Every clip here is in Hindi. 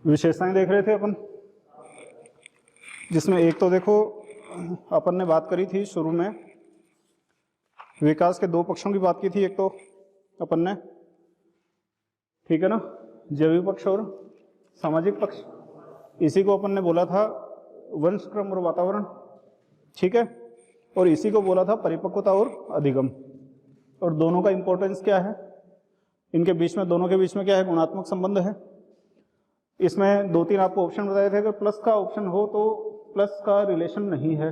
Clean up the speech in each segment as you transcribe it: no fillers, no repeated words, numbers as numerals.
विशेषताएं देख रहे थे अपन, जिसमें एक तो देखो अपन ने बात करी थी शुरू में, विकास के दो पक्षों की बात की थी। एक तो अपन ने, ठीक है ना, जैविक पक्ष और सामाजिक पक्ष। इसी को अपन ने बोला था वंश क्रम और वातावरण, ठीक है, और इसी को बोला था परिपक्वता और अधिगम। और दोनों का इंपॉर्टेंस क्या है, इनके बीच में, दोनों के बीच में क्या है, गुणात्मक संबंध है। इसमें दो तीन आपको ऑप्शन बताए थे, अगर प्लस का ऑप्शन हो तो प्लस का रिलेशन नहीं है,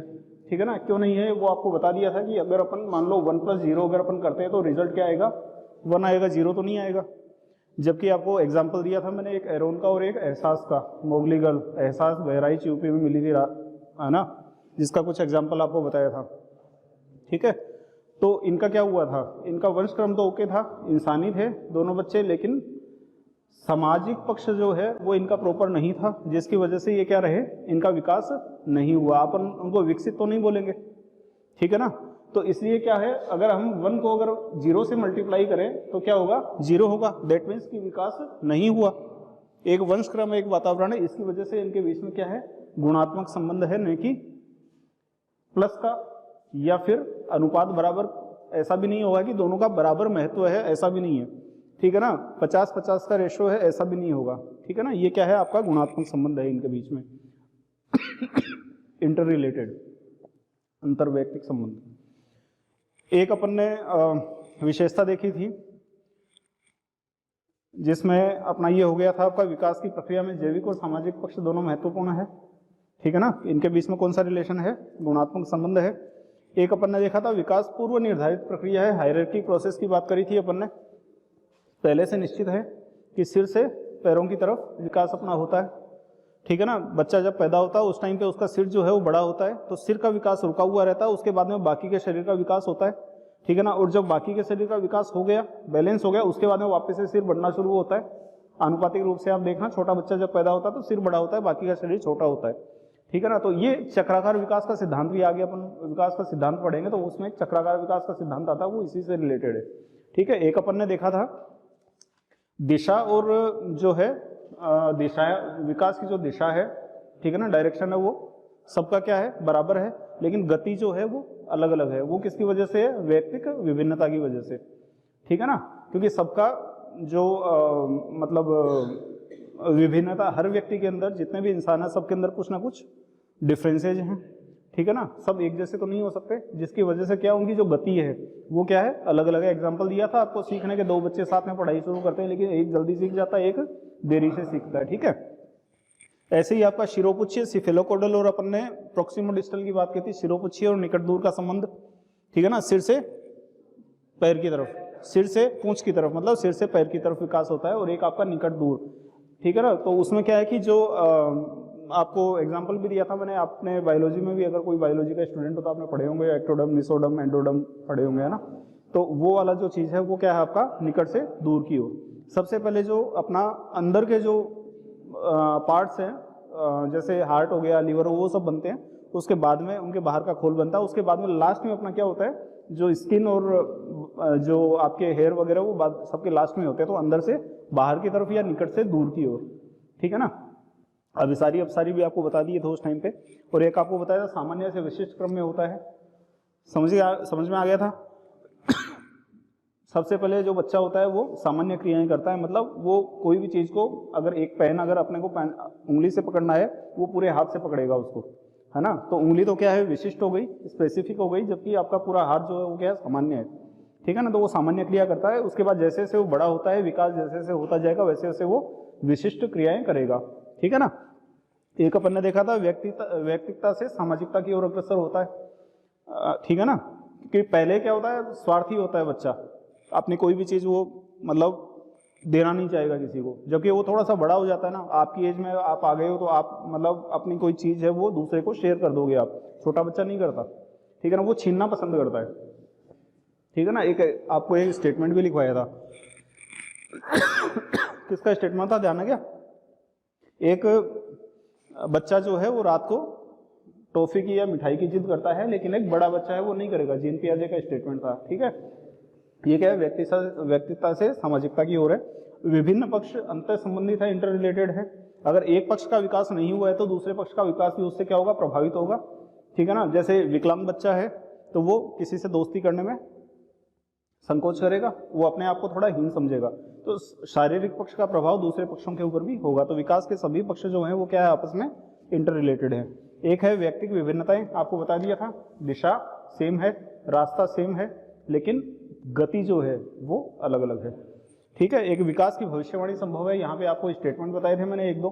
ठीक है ना। क्यों नहीं है वो आपको बता दिया था कि अगर अपन मान लो 1 + 0 अगर अपन करते हैं तो रिजल्ट क्या आएगा, 1 आएगा, 0 तो नहीं आएगा। जबकि आपको एग्जाम्पल दिया था मैंने एक एरोन का और एक एहसास का, मोगली गर्ल, एहसास बहराइच यूपी में मिली थी, है ना, जिसका कुछ एग्जाम्पल आपको बताया था, ठीक है। तो इनका क्या हुआ था, इनका वंश क्रम तो ओके था, इंसानी थे दोनों बच्चे, लेकिन सामाजिक पक्ष जो है वो इनका प्रॉपर नहीं था, जिसकी वजह से ये क्या रहे, इनका विकास नहीं हुआ। अपन उनको विकसित तो नहीं बोलेंगे, ठीक है ना। तो इसलिए क्या है, अगर हम 1 को अगर 0 से मल्टीप्लाई करें तो क्या होगा, 0 होगा। दैट मीन्स कि विकास नहीं हुआ। एक वंश क्रम एक वातावरण है, इसकी वजह से इनके बीच में क्या है, गुणात्मक संबंध है, नहीं कि प्लस का या फिर अनुपात बराबर। ऐसा भी नहीं होगा कि दोनों का बराबर महत्व है, ऐसा भी नहीं है, ठीक है ना। 50-50 का रेशो है, ऐसा भी नहीं होगा, ठीक है ना। ये क्या है, आपका गुणात्मक संबंध है इनके बीच में इंटर रिलेटेड, अंतर्वैयक्तिक संबंध। एक अपन ने विशेषता देखी थी जिसमें अपना ये हो गया था, आपका विकास की प्रक्रिया में जैविक और सामाजिक पक्ष दोनों महत्वपूर्ण है, ठीक है ना। इनके बीच में कौन सा रिलेशन है, गुणात्मक संबंध है। एक अपन ने देखा था विकास पूर्व निर्धारित प्रक्रिया है, हायरार्की प्रोसेस की बात करी थी अपन ने। पहले से निश्चित है कि सिर से पैरों की तरफ विकास अपना होता है, ठीक है ना। बच्चा जब पैदा होता है उस टाइम पे उसका सिर जो है वो बड़ा होता है, तो सिर का विकास रुका हुआ रहता है, उसके बाद में बाकी के शरीर का विकास होता है, ठीक है ना। और जब बाकी के शरीर का विकास हो गया, बैलेंस हो गया, उसके बाद में वापस से सिर बढ़ना शुरू होता है। आनुपातिक रूप से आप देखना, छोटा बच्चा जब पैदा होता है तो सिर बड़ा होता है, बाकी का शरीर छोटा होता है, ठीक है ना। तो ये चक्राकार विकास का सिद्धांत भी आगे अपन विकास का सिद्धांत पढ़ेंगे तो उसमें चक्राकार विकास का सिद्धांत आता है, वो इसी से रिलेटेड है, ठीक है। एक अपन ने देखा था दिशा और जो है दिशा, विकास की जो दिशा है, ठीक है ना, डायरेक्शन है, वो सबका क्या है, बराबर है, लेकिन गति जो है वो अलग अलग है। वो किसकी वजह से है, वैयक्तिक विभिन्नता की वजह से, ठीक है ना। क्योंकि सबका जो मतलब विभिन्नता, हर व्यक्ति के अंदर जितने भी इंसान है सबके अंदर कुछ ना कुछ डिफरेंसेज हैं, ठीक है ना। सब एक जैसे तो नहीं हो सकते, जिसकी वजह से क्या, उनकी जो गति है वो क्या है, अलग अलग है। एग्जाम्पल दिया था आपको सीखने के, 2 बच्चे साथ में पढ़ाई शुरू करते हैं, लेकिन एक जल्दी सीख जाता है, एक देरी से सीखता है, ठीक है। ऐसे ही आपका शिरोपुच्छीय, सिफेलोकोडल और अपन ने प्रोक्सिमोडिस्टल की बात की थी, शिरोपुच्छीय और निकट दूर का संबंध, ठीक है ना। सिर से पैर की तरफ, सिर से पूंछ की तरफ, मतलब सिर से पैर की तरफ विकास होता है, और एक आपका निकट दूर, ठीक है ना। तो उसमें क्या है कि जो आपको एग्जाम्पल भी दिया था मैंने, आपने बायोलॉजी में भी, अगर कोई बायोलॉजी का स्टूडेंट हो तो आपने पढ़े होंगे, एक्टोडर्म, मेसोडर्म, एंडोडर्म पढ़े होंगे, है ना। तो वो वाला जो चीज़ है वो क्या है, आपका निकट से दूर की ओर। सबसे पहले जो अपना अंदर के जो पार्ट्स हैं, जैसे हार्ट हो गया, लीवर हो, वो सब बनते हैं, उसके बाद में उनके बाहर का खोल बनता है, उसके बाद में लास्ट में अपना क्या होता है, जो स्किन और जो आपके हेयर वगैरह वो बाद सबके लास्ट में होते हैं। तो अंदर से बाहर की तरफ या निकट से दूर की ओर, ठीक है ना। अब सारी भी आपको बता दिए थे उस टाइम पे। और एक आपको बताया था सामान्य से विशिष्ट क्रम में होता है, समझ में आ गया था। सबसे पहले जो बच्चा होता है वो सामान्य क्रियाएं करता है, मतलब वो कोई भी चीज को, अगर एक पेन अगर अपने को उंगली से पकड़ना है, वो पूरे हाथ से पकड़ेगा उसको, है ना। तो उंगली तो क्या है, विशिष्ट हो गई, स्पेसिफिक हो गई, जबकि आपका पूरा हाथ जो है वो क्या है, सामान्य है, ठीक है ना। तो वो सामान्य क्रिया करता है, उसके बाद जैसे जैसे वो बड़ा होता है, विकास जैसे जैसे होता जाएगा, वैसे वैसे वो विशिष्ट क्रियाएं करेगा, ठीक है ना। एक अपन ने देखा था व्यक्तिकता से सामाजिकता की ओर अग्रसर होता है, ठीक है ना। कि पहले क्या होता है, स्वार्थी होता है बच्चा, अपनी कोई भी चीज वो मतलब देना नहीं चाहेगा किसी को। जबकि वो थोड़ा सा बड़ा हो जाता है ना, आपकी एज में आप आ गए हो तो आप मतलब अपनी कोई चीज है वो दूसरे को शेयर कर दोगे आप। छोटा बच्चा नहीं करता, ठीक है ना, वो छीनना पसंद करता है, ठीक है ना। एक आपको एक स्टेटमेंट भी लिखवाया था किसका स्टेटमेंट था, ध्यान है क्या। एक बच्चा जो है वो रात को टॉफी की या मिठाई की जिद करता है, लेकिन एक बड़ा बच्चा है वो नहीं करेगा। जीन पियाजे का स्टेटमेंट था, ठीक है। ये क्या है, व्यक्तिता से सामाजिकता की ओर है। विभिन्न पक्ष अंतर संबंधित है, इंटर रिलेटेड है। अगर एक पक्ष का विकास नहीं हुआ है तो दूसरे पक्ष का विकास भी उससे क्या होगा, प्रभावित होगा। ठीक है ना, जैसे विकलांग बच्चा है तो वो किसी से दोस्ती करने में संकोच करेगा, वो अपने आप को थोड़ा हीन समझेगा, तो शारीरिक पक्ष का प्रभाव दूसरे पक्षों के ऊपर भी होगा। तो विकास के सभी पक्ष जो हैं वो क्या है, आपस में इंटर रिलेटेड है। एक है व्यक्तिगत विभिन्नताएं, आपको बता दिया था, दिशा सेम है, रास्ता सेम है, लेकिन गति जो है वो अलग अलग है। ठीक है, एक विकास की भविष्यवाणी संभव है, यहाँ पे आपको स्टेटमेंट बताए थे मैंने एक दो।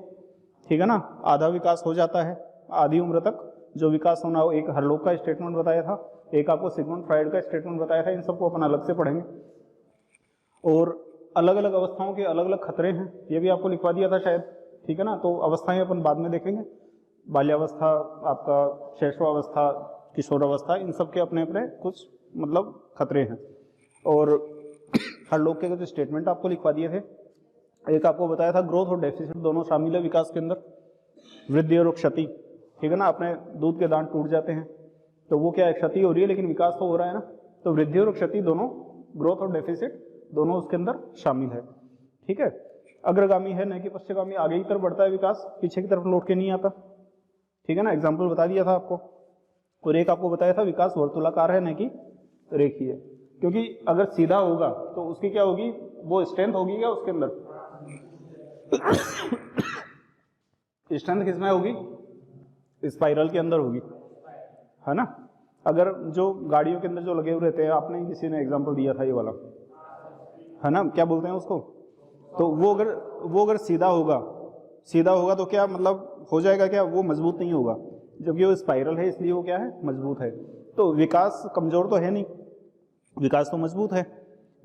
ठीक है ना, आधा विकास हो जाता है आधी उम्र तक जो विकास होना हो, एक हरलोक का स्टेटमेंट बताया था, एक आपको सिगमंड फ्राइड का स्टेटमेंट बताया था। इन सबको अपन अलग से पढ़ेंगे। और अलग अलग अवस्थाओं के अलग अलग खतरे हैं, ये भी आपको लिखवा दिया था शायद। ठीक है ना, तो अवस्थाएं अपन बाद में देखेंगे, बाल्यावस्था, आपका शैशवावस्था, किशोरावस्था, इन सब के अपने अपने कुछ मतलब खतरे हैं। और हर लोग के कुछ स्टेटमेंट आपको लिखवा दिए थे। एक आपको बताया था ग्रोथ और डेफिसिट दोनों शामिल है विकास के अंदर, वृद्धि और क्षति। ठीक है ना, अपने दूध के दांत टूट जाते हैं तो वो क्या है, क्षति हो रही है, लेकिन विकास तो हो रहा है ना। तो वृद्धि और क्षति दोनों, ग्रोथ और डेफिसिट दोनों उसके अंदर शामिल है। ठीक है, अग्रगामी है न कि पश्चिमगामी, आगे की तरफ बढ़ता है विकास, पीछे की तरफ लौट के नहीं आता। ठीक है ना, एग्जाम्पल बता दिया था आपको। और एक आपको बताया था विकास वर्तुलाकार है न कि रेखीय, क्योंकि अगर सीधा होगा तो उसकी क्या होगी, वो स्ट्रेंथ होगी क्या उसके अंदर स्ट्रेंथ किसमें होगी, स्पाइरल के अंदर होगी, है ना। अगर जो गाड़ियों के अंदर जो लगे हुए रहते हैं, आपने किसी ने एग्जांपल दिया था ये वाला, है ना, क्या बोलते हैं उसको, तो वो अगर सीधा होगा तो क्या मतलब हो जाएगा, क्या वो मजबूत नहीं होगा, जबकि वो स्पाइरल है इसलिए वो क्या है, मजबूत है। तो विकास कमजोर तो है नहीं, विकास तो मजबूत है,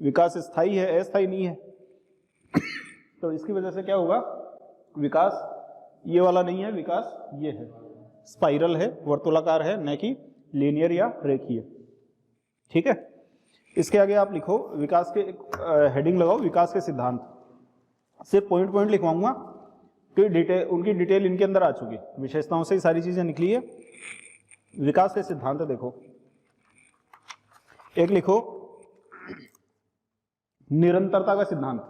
विकास स्थायी है, अस्थायी नहीं है। तो इसकी वजह से क्या होगा, विकास ये वाला नहीं है, विकास ये है, स्पाइरल है, वर्तुलाकार है, न कि लीनियर या रेखीय। ठीक है, इसके आगे आप लिखो विकास के, हेडिंग लगाओ विकास के सिद्धांत। सिर्फ पॉइंट पॉइंट लिखवाऊंगा कि डिटेल, उनकी डिटेल इनके अंदर आ चुकी, विशेषताओं से ही सारी चीजें निकली है। विकास के सिद्धांत देखो, एक लिखो निरंतरता का सिद्धांत,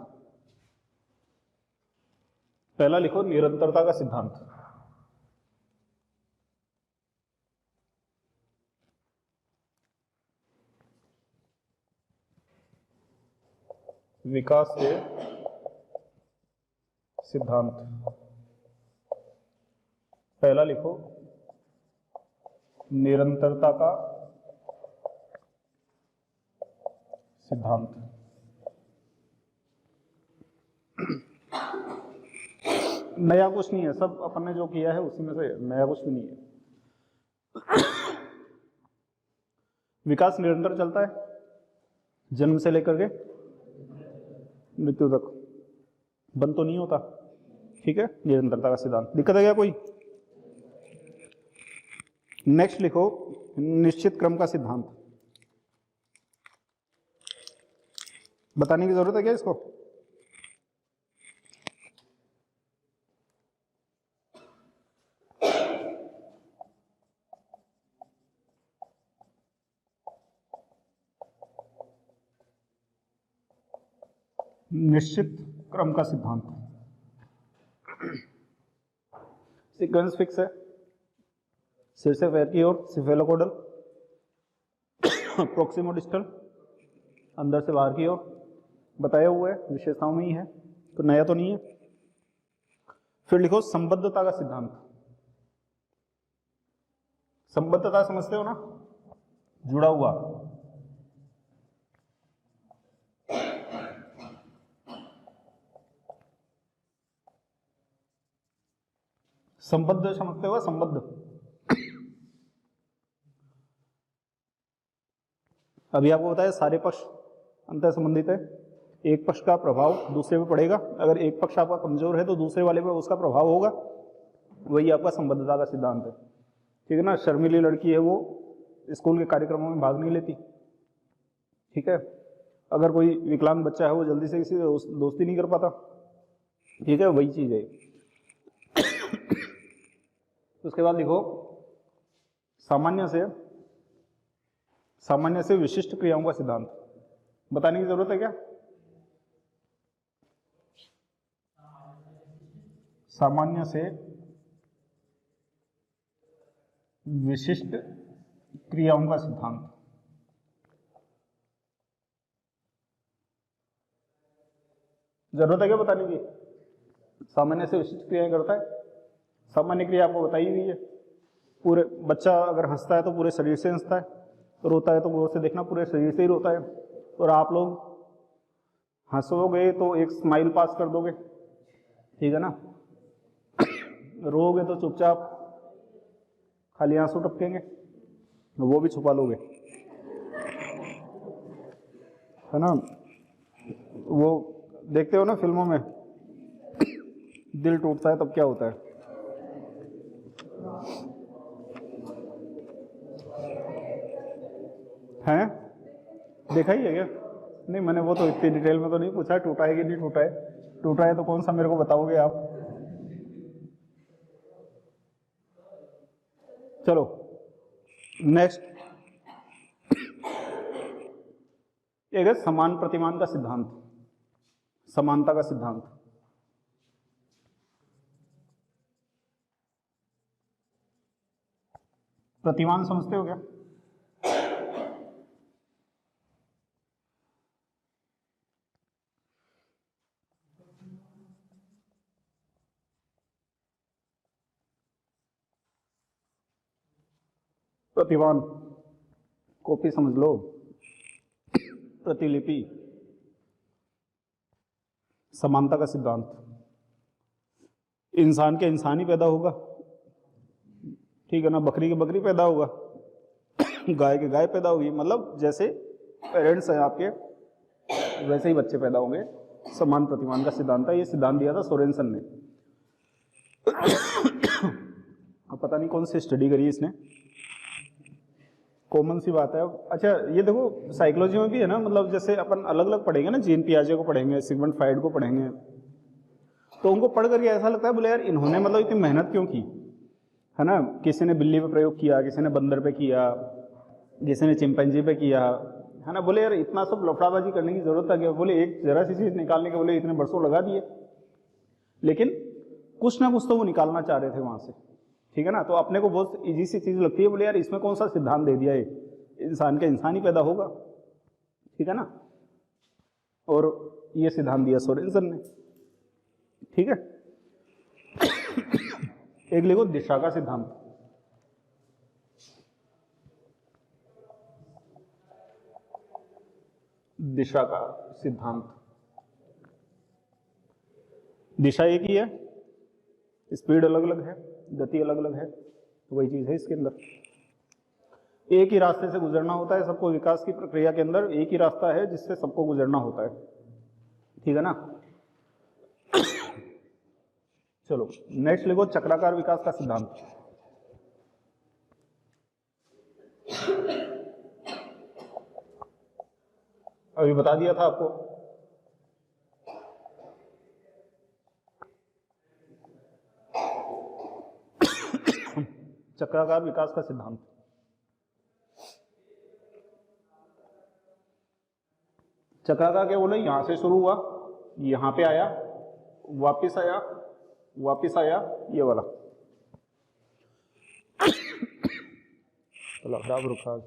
पहला लिखो निरंतरता का सिद्धांत। विकास के सिद्धांत, पहला लिखो निरंतरता का सिद्धांत। नया कुछ नहीं है, सब अपन ने जो किया है उसी में से, नया कुछ भी नहीं है। विकास निरंतर चलता है, जन्म से लेकर के मृत्यु तक, बंद तो नहीं होता। ठीक है, निरंतरता का सिद्धांत। दिक्कत है क्या कोई? नेक्स्ट लिखो निश्चित क्रम का सिद्धांत। बताने की जरूरत है क्या इसको? निश्चित क्रम का सिद्धांत, सीक्वेंस फिक्स है, सिर से पैर की ओर सिफेलोकोडल, प्रोक्सिमोडिस्टल, अंदर से बाहर की ओर, बताया हुआ है, विशेषताओं में ही है, तो नया तो नहीं है। फिर लिखो संबद्धता का सिद्धांत। संबद्धता समझते हो ना, जुड़ा हुआ। संबद्ध समझते हो, संबद्ध। अभी आपको बताया सारे पक्ष अंतर संबंधित है, एक पक्ष का प्रभाव दूसरे पे पड़ेगा, अगर एक पक्ष आपका कमजोर है तो दूसरे वाले पे उसका प्रभाव होगा, वही आपका संबद्धता का सिद्धांत है। ठीक है ना, शर्मीली लड़की है, वो स्कूल के कार्यक्रमों में भाग नहीं लेती। ठीक है, अगर कोई विकलांग बच्चा है वो जल्दी से किसी दोस्ती नहीं कर पाता। ठीक है, वही चीज है। उसके बाद लिखो सामान्य से विशिष्ट क्रियाओं का सिद्धांत। बताने की जरूरत है क्या? सामान्य से विशिष्ट क्रियाओं का सिद्धांत। जरूरत है क्या बताने की? सामान्य से विशिष्ट क्रियाएं करता है। सामान्य क्रिया आपको बताई हुई है। पूरे बच्चा अगर हंसता है तो पूरे शरीर से हंसता है, रोता है तो गौर से देखना पूरे शरीर से ही रोता है। और आप लोग हंसोगे तो एक स्माइल पास कर दोगे, ठीक है ना। रोगे तो चुपचाप खाली आंसू टपकेंगे, वो भी छुपा लोगे, है ना। वो देखते हो ना फिल्मों में, दिल टूटता है तब क्या होता है? हैं? देखा ही है क्या? नहीं, मैंने वो तो इतनी डिटेल में तो नहीं पूछा टूटा है कि नहीं टूटा है। टूटा है तो कौन सा मेरे को बताओगे आप? चलो नेक्स्ट, एक है समान प्रतिमान का सिद्धांत, समानता का सिद्धांत। प्रतिमान समझते हो क्या? प्रतिमान कॉपी समझ लो, प्रतिलिपि, समानता का सिद्धांत। इंसान के इंसान ही पैदा होगा, ठीक है ना। बकरी के बकरी पैदा होगा, गाय के गाय पैदा होगी, मतलब जैसे पेरेंट्स हैं आपके वैसे ही बच्चे पैदा होंगे। समान प्रतिमान का सिद्धांत है, ये सिद्धांत दिया था सोरेनसन ने। अब पता नहीं कौन सी स्टडी करी इसने, कॉमन सी बात है। अच्छा ये देखो साइकोलॉजी में भी है ना, मतलब जैसे अपन अलग अलग पढ़ेंगे ना, जीन पियाजे को पढ़ेंगे, सिगमंड फ्राइड को पढ़ेंगे, तो उनको पढ़ करके ऐसा लगता है बोले यार इन्होंने मतलब इतनी मेहनत क्यों की, है ना। किसी ने बिल्ली पे प्रयोग किया, किसी ने बंदर पे किया, किसी ने चिंपैंजी पे किया, है ना। बोले यार इतना सब लफड़ाबाजी करने की जरूरत है क्या? बोले एक जरा सी चीज निकालने के बोले इतने बरसों लगा दिए, लेकिन कुछ ना कुछ तो वो निकालना चाह रहे थे वहां से, ठीक है ना। तो अपने को बहुत इजी सी चीज लगती है, बोले यार इसमें कौन सा सिद्धांत दे दिया है, इंसान का इंसान ही पैदा होगा, ठीक है ना। और ये सिद्धांत दिया सोरेनसन ने, ठीक है। एक लिखो दिशा का सिद्धांत। दिशा का सिद्धांत, दिशा एक ही है, स्पीड अलग अलग है, गति अलग अलग है, वही चीज है इसके अंदर। एक ही रास्ते से गुजरना होता है सबको, विकास की प्रक्रिया के अंदर एक ही रास्ता है जिससे सबको गुजरना होता है, ठीक है ना। चलो नेक्स्ट लिखो चक्राकार विकास का सिद्धांत। अभी बता दिया था आपको, चक्राकार विकास का सिद्धांत। चक्राकार क्या बोले, यहां से शुरू हुआ, यहां पे आया, वापिस आया, वापिस आया, ये वाला। चलो खराब रुखा।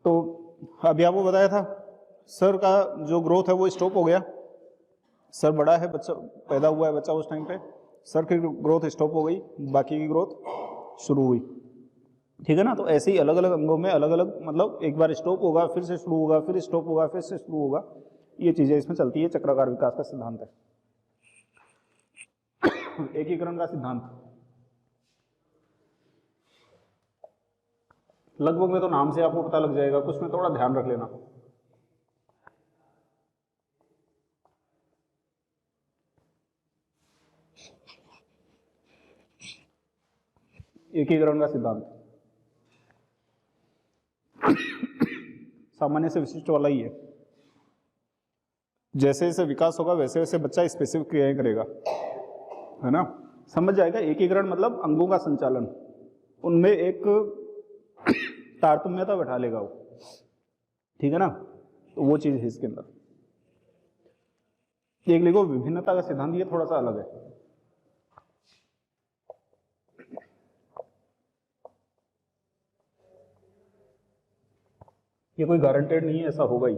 तो अभी आपको बताया था सर का जो ग्रोथ है वो स्टॉप हो गया, सर बड़ा है, बच्चा पैदा हुआ है बच्चा उस टाइम पे, सर की ग्रोथ स्टॉप हो गई, बाकी की ग्रोथ शुरू हुई, ठीक है ना। तो ऐसे ही अलग अलग अंगों में अलग अलग, मतलब एक बार स्टॉप होगा फिर से शुरू होगा, फिर स्टॉप होगा फिर से शुरू होगा, ये चीजें इसमें चलती है। चक्राकार विकास का सिद्धांत है। एकीकरण का सिद्धांत, लगभग में तो नाम से आपको पता लग जाएगा, कुछ में थोड़ा ध्यान रख लेना। एकीकरण का सिद्धांत सामान्य से विशिष्ट वाला ही है। जैसे जैसे विकास होगा वैसे वैसे बच्चा स्पेसिफिक क्रियाएं करेगा, है ना। समझ जाएगा। एकीकरण मतलब अंगों का संचालन, उनमें एक तारतम्यता बैठा लेगा वो, ठीक है ना। तो वो चीज है इसके अंदर। एक लिखो विभिन्नता का सिद्धांत, ये थोड़ा सा अलग है। ये कोई गारंटेड नहीं है ऐसा होगा ही।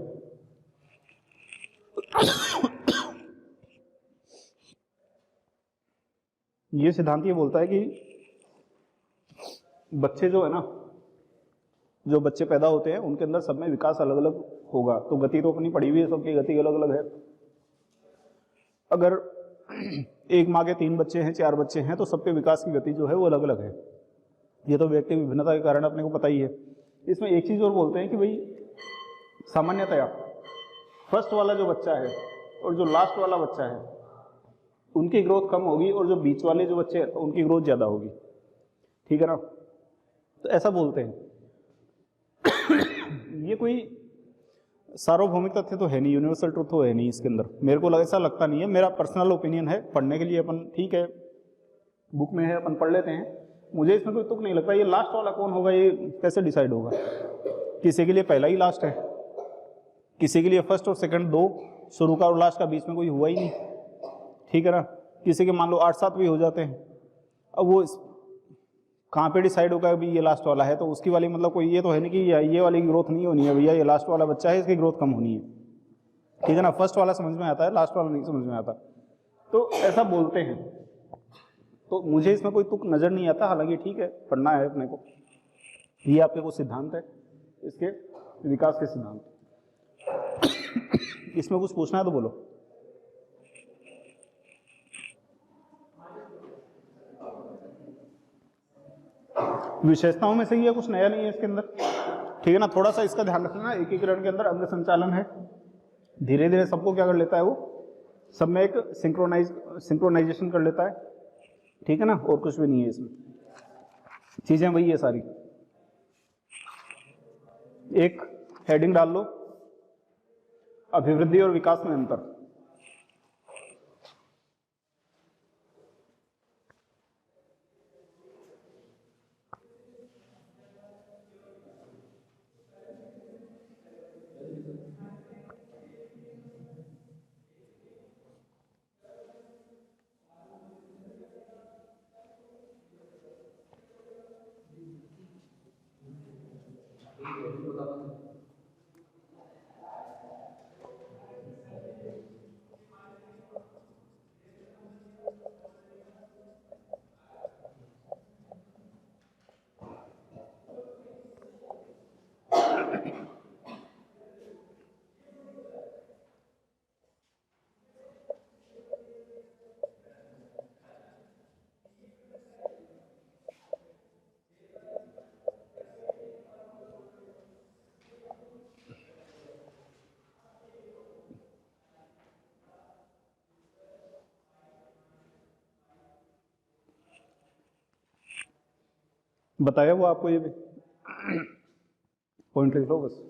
ये सिद्धांत ये बोलता है कि बच्चे जो है ना, जो बच्चे पैदा होते हैं उनके अंदर सब में विकास अलग अलग होगा। तो गति तो अपनी पड़ी हुई है, सबकी गति अलग अलग है। अगर एक माँ के 3 बच्चे हैं, 4 बच्चे हैं, तो सबके विकास की गति जो है वो अलग अलग है। ये तो व्यक्ति विभिन्नता के कारण अपने को पता ही है। इसमें एक चीज और बोलते हैं कि भाई सामान्यतया फर्स्ट वाला जो बच्चा है और जो लास्ट वाला बच्चा है उनकी ग्रोथ कम होगी, और जो बीच वाले जो बच्चे हैं उनकी ग्रोथ ज्यादा होगी। ठीक है ना? तो ऐसा बोलते हैं। ये कोई सार्वभौमिक तथ्य तो है नहीं, यूनिवर्सल ट्रुथ तो है नहीं इसके अंदर, मेरे को ऐसा लगता नहीं है। मेरा पर्सनल ओपिनियन है, पढ़ने के लिए अपन ठीक है, बुक में है अपन पढ़ लेते हैं। मुझे इसमें कोई तुक नहीं लगता। ये लास्ट वाला कौन होगा ये कैसे डिसाइड होगा? किसी के लिए पहला ही लास्ट है, किसी के लिए फर्स्ट और सेकंड 2, शुरू का और लास्ट का बीच में कोई हुआ ही नहीं। ठीक है ना? किसी के मान लो 8-7 भी हो जाते हैं। अब वो कहाँ पे डिसाइड होगा अभी ये लास्ट वाला है? तो उसकी वाली मतलब कोई ये तो है नहीं कि ये वाली की ग्रोथ नहीं होनी है भैया, ये लास्ट वाला बच्चा है इसकी ग्रोथ कम होनी है। ठीक है ना? फर्स्ट वाला समझ में आता है, लास्ट वाला नहीं समझ में आता। तो ऐसा बोलते हैं। तो मुझे इसमें कोई तुक नजर नहीं आता। हालांकि ठीक है, पढ़ना है अपने को। ये आपके कुछ सिद्धांत है इसके विकास के सिद्धांत। इसमें कुछ पूछना है तो बोलो। विशेषताओं में से ये कुछ नया नहीं है इसके अंदर। ठीक है ना? थोड़ा सा इसका ध्यान रखना, एकीकरण के अंदर अंग संचालन है, धीरे धीरे सबको क्या कर लेता है वो, सब में एक सिंक्रोनाइजेशन कर लेता है। ठीक है ना? और कुछ भी नहीं है इसमें, चीजें वही है सारी। एक हेडिंग डाल लो, अभिवृद्धि और विकास में अंतर। बताया वो आपको, ये भी पॉइंट लिख लो बस।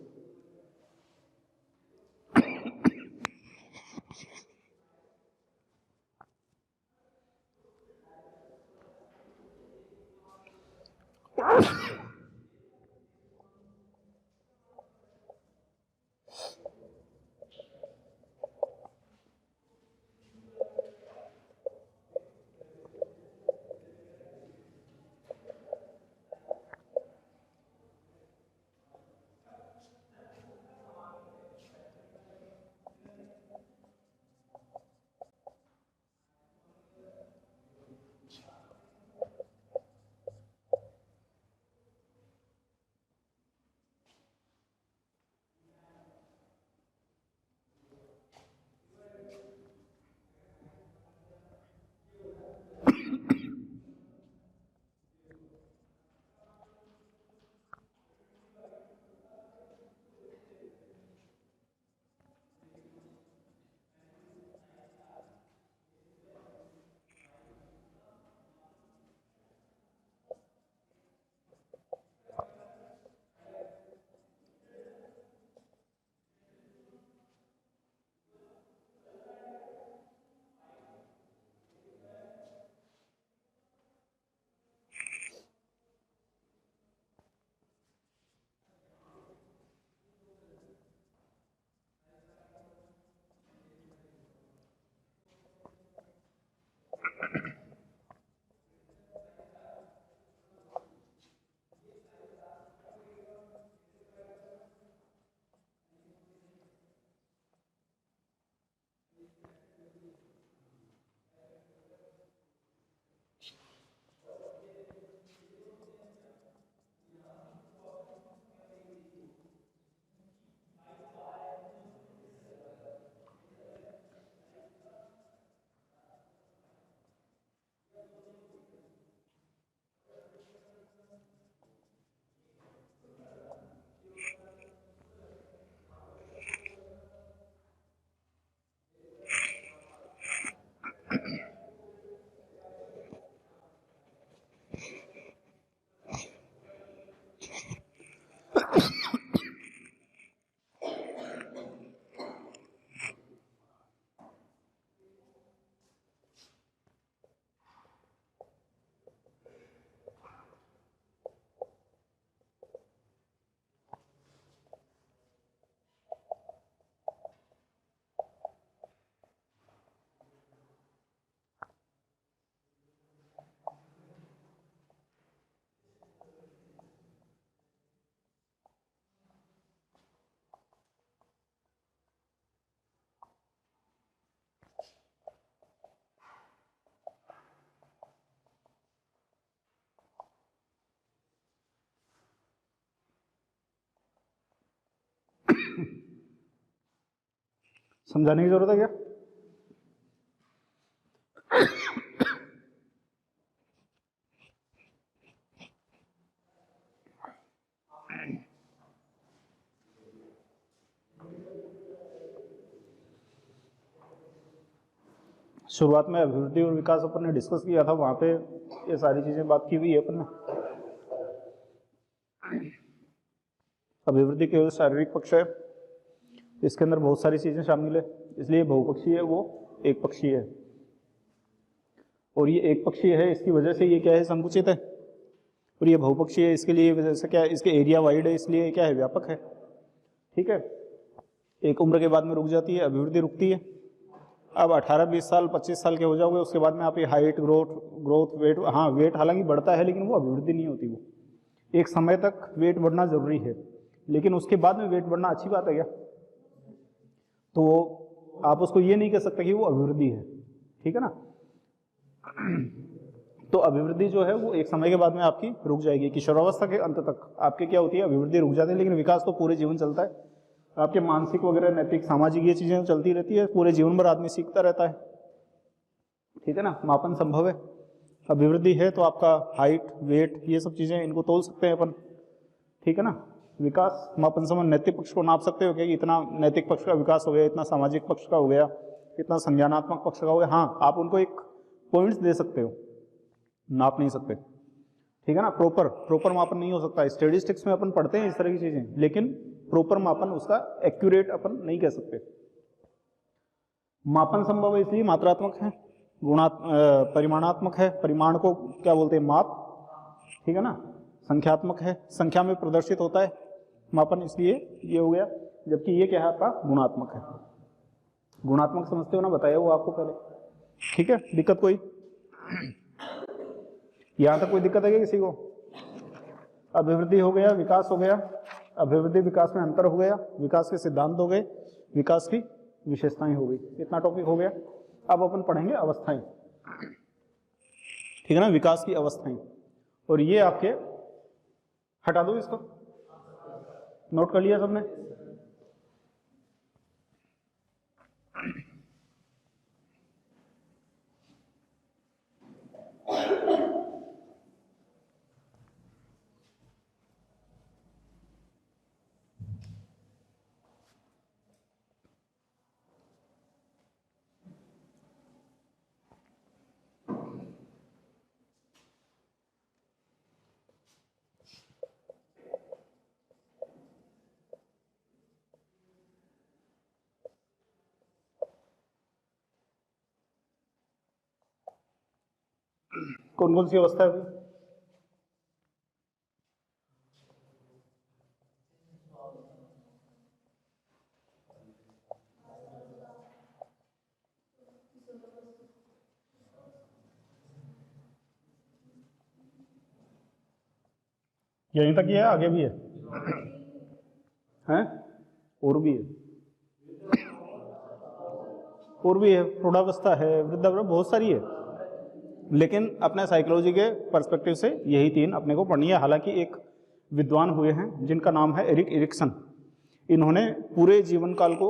समझाने की जरूरत है क्या? शुरुआत में अभिवृद्धि और विकास अपन ने डिस्कस किया था, वहां पे ये सारी चीजें बात की हुई है अपन ने। अभिवृद्धि केवल शारीरिक पक्ष है, इसके अंदर बहुत सारी चीजें शामिल है, इसलिए बहुपक्षीय है, वो एक पक्षीय है। और ये एक पक्षीय है, इसकी वजह से ये क्या है, संकुचित है। और ये बहुपक्षीय है, इसके लिए वजह से क्या है, इसके एरिया वाइड है, इसलिए क्या है, व्यापक है। ठीक है, एक उम्र के बाद में रुक जाती है, अभिवृद्धि रुकती है। अब 18-20 साल 25 साल के हो जाओगे, उसके बाद में आप ये हाइट ग्रोथ वेट, हाँ वेट हालांकि बढ़ता है, लेकिन वो अभिवृद्धि नहीं होती। वो एक समय तक वेट बढ़ना जरूरी है, लेकिन उसके बाद में वेट बढ़ना अच्छी बात है क्या? तो आप उसको ये नहीं कह सकते कि वो अभिवृद्धि है। ठीक है ना? तो अभिवृद्धि जो है वो एक समय के बाद में आपकी रुक जाएगी। किशोरावस्था के अंत तक आपके क्या होती है, अभिवृद्धि रुक जाती है, लेकिन विकास तो पूरे जीवन चलता है। आपके मानसिक वगैरह, नैतिक, सामाजिक, ये चीजें चलती रहती है, पूरे जीवन भर आदमी सीखता रहता है। ठीक है ना? मापन संभव है। अभिवृद्धि है तो आपका हाइट वेट ये सब चीजें, इनको तोल सकते हैं अपन। ठीक है ना? विकास मापन संबंध नैतिक पक्ष को नाप सकते हो कि इतना नैतिक पक्ष का विकास हो गया, इतना सामाजिक पक्ष का हो गया, इतना संज्ञानात्मक पक्ष का हो गया। हाँ, आप उनको एक पॉइंट्स दे सकते हो, नाप नहीं सकते। ठीक है ना? प्रॉपर मापन नहीं हो सकता। स्टैटिस्टिक्स में अपन पढ़ते हैं इस तरह की चीजें, लेकिन प्रॉपर मापन उसका एक्यूरेट अपन नहीं कह सकते। मापन संभव है इसलिए मात्रात्मक है, परिमाणात्मक है, परिमाण को क्या बोलते हैं, माप। ठीक है ना? संख्यात्मक है, संख्या में प्रदर्शित होता है मापन, इसलिए ये हो गया। जबकि ये क्या है, आपका गुणात्मक है। गुणात्मक समझते हो ना, बताया वो आपको पहले। ठीक है, दिक्कत कोई? यहां तक कोई दिक्कत है क्या किसी को? अभिवृद्धि हो गया, विकास हो गया, अभिवृद्धि विकास में अंतर हो गया, विकास के सिद्धांत हो गए, विकास की विशेषताएं हो गई, इतना टॉपिक हो गया। अब अपन पढ़ेंगे अवस्थाएं। ठीक है ना? विकास की अवस्थाएं। और ये आपके, हटा दो इसको, नोट कर लिया सबने? कौन कौन सी अवस्था है? यहीं तक ही है, आगे भी है? हैं? और भी है, और भी है, प्रौढ़ावस्था है, वृद्धावस्था, बहुत सारी है। लेकिन अपने साइकोलॉजी के पर्सपेक्टिव से यही तीन अपने को पढ़नी है। हालांकि एक विद्वान हुए हैं जिनका नाम है एरिक एरिक्सन, इन्होंने पूरे जीवन काल को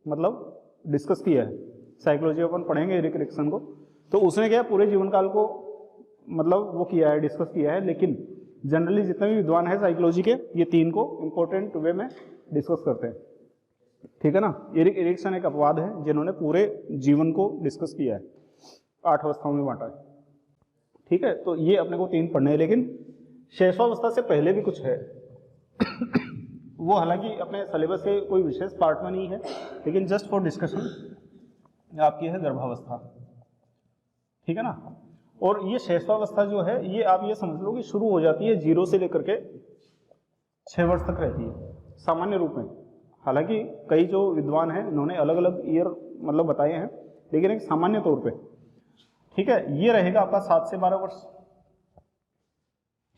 मतलब डिस्कस किया है। साइकोलॉजी अपन पढ़ेंगे एरिक एरिक्सन को, तो उसने क्या पूरे जीवन काल को मतलब वो किया है, डिस्कस किया है। लेकिन जनरली जितने भी विद्वान है साइकोलॉजी के, ये तीन को इंपॉर्टेंट वे में डिस्कस करते हैं। ठीक है ना? एरिक एरिक्सन एक अपवाद है जिन्होंने पूरे जीवन को डिस्कस किया है, 8 अवस्थाओं में बांटा है। ठीक है, तो ये अपने को तीन पढ़ने हैं। लेकिन शैशवावस्था से पहले भी कुछ है वो हालांकि अपने सिलेबस के कोई विशेष पार्ट में नहीं है, लेकिन जस्ट फॉर डिस्कशन आपकी है गर्भावस्था। ठीक है ना? और ये शैशवावस्था जो है, ये आप ये समझ लो कि शुरू हो जाती है 0 से लेकर के 6 वर्ष तक रहती है सामान्य रूप में। हालांकि कई जो विद्वान हैं इन्होंने अलग अलग ईयर मतलब बताए हैं, लेकिन एक सामान्य तौर पे ठीक है ये रहेगा आपका 7 से 12 वर्ष।